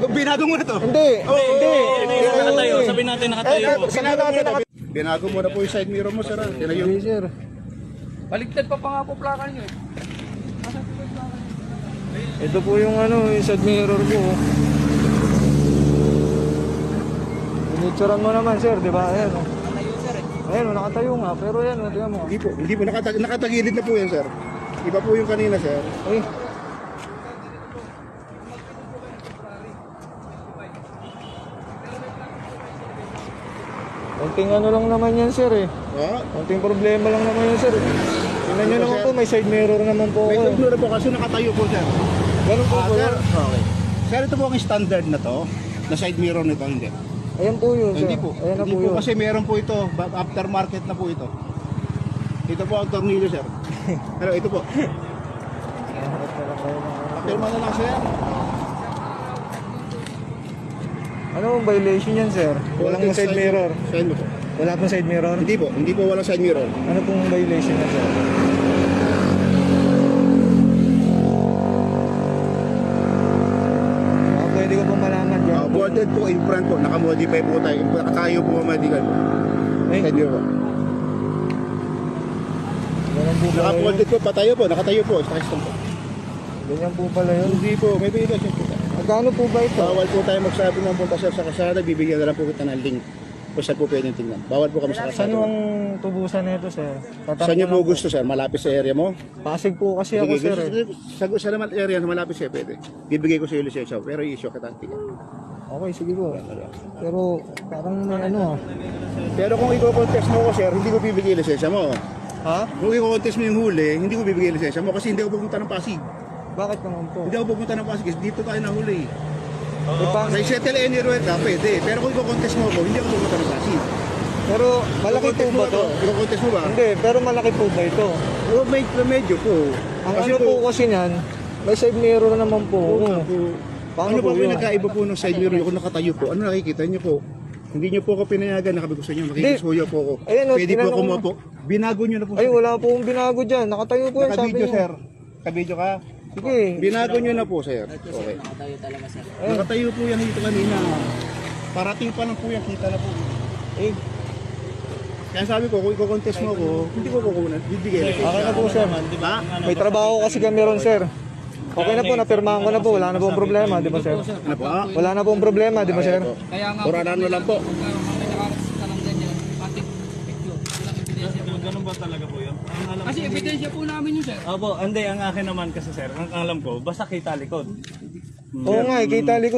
Binago mo na to. Hindi. Nakatayo. Sabihin natin nakatayo po. Binago mo na po yung side mirror mo, sir. Tinayo. Sir. Baligtad pa nga po plaka niyo eh. Ito po yung yung side mirror ko. Pinicturean mo naman, sir, di ba? Ayan, oh. Ayan, nakatayo nga, pero ayan, tingnan mo. Hindi po, nakatagilid na po yan, sir. Iba po yung kanina, sir. Ay. Konting lang naman yan, sir, eh. Ha? Konting problema lang naman yan, sir. Tingnan nyo naman po, may side mirror naman po. May ako, side mirror po kasi nakatayo po, sir. Ganun po po, Sir, sir. okay. Sir, ito po ang standard na to. Na side mirror nito, hindi. Ayan po yun, sir. Hindi po. Ayan na Hindi po po yun. kasi meron po ito. Aftermarket na po ito. Ito po ang tornilyo, sir. Pero ito po. Pirma na lang, sir. Ano ang violation yan, sir? Walang side mirror. Side mo po. Wala pong side mirror? Hindi po walang side mirror. Ano pong violation yan, sir? Pwede ko pong malaman dyan. Boarded po in front po. Nakamodify po tayo. Nakatayo po ang medical po. Side mirror po. Ganyan po pala yun. Nakaboarded po, patayo po. Nakatayo po. Stakiston po. Ganyan po pala yun. Hindi po. May violation po. Magkano po ba ito? Bawal po tayo magsabi ng punta sa kasada. Bibigyan na lang po kita ng link. Kung saan po pwedeng tingnan. Bawal po kami sa Saan kasada. ang tubusan nito, sir? Saan niyo po gusto, sir? Malapit sa area mo? Pasig po kasi ako, sir. Sa naman area na malapit siya, pwede. Bibigay ko sa iyo lisensya, pero i-issue kita. Okay, sige po. Pero parang may Pero kung i-contest mo ko, sir, hindi ko bibigay lisensya mo. Ha? Kung i-contest mo yung huli, hindi ko bibigay lisensya mo kasi hindi ako pupunta ng Pasig. Bakit naman po? Hindi ako pupunta ng Pasig kasi dito tayo nahuli. Pa- Sa settle anywhere ka, pwede. Pero kung i-contest mo ko, hindi ako pupunta ng Pasig. Pero malaki po ba to? I-contest mo ba? Hindi, pero malaki po ba ito? O, medyo po. Ang ano po kasi niyan, may side mirror naman po. Paano Ano po po yung yun? nagkaiba po ng side mirror kung nakatayo po? Ano nakikita niyo po? Hindi niyo po ako pinayagan na gusto niyo makikisuyo po ako. Ayan, Pwede po ako tinanong- po. Binago niyo na po. Ay, wala po akong binago dyan. Nakatayo po yan, sabi Nakabidyo, niyo. sir. Nakabidyo ka? Sige. Binago niyo na po, sir. Okay. Nakatayo po yan dito kanina. Parating pa lang po yan, kita na po. Eh, Kaya sabi ko, kung i-contest mo ako, hindi ko kukunan. Bibigay. okay na po, sir. Diba? May trabaho kasi kami ron, sir. Okay na po, napirmahan ko na po. Wala na pong problema, di ba, sir? Ano po? Wala na pong problema, di ba, sir? Kaya nga Puranan mo lang po. kung may nakakasita lang ganyan, patik picture. Walang ebidensya po. Ganun ba talaga po yun? Ang alam Kasi ebidensya po namin yun, sir. Opo, hindi. Ang akin naman kasi sir, ang alam ko, basta kita likod. Oo nga, kita likod.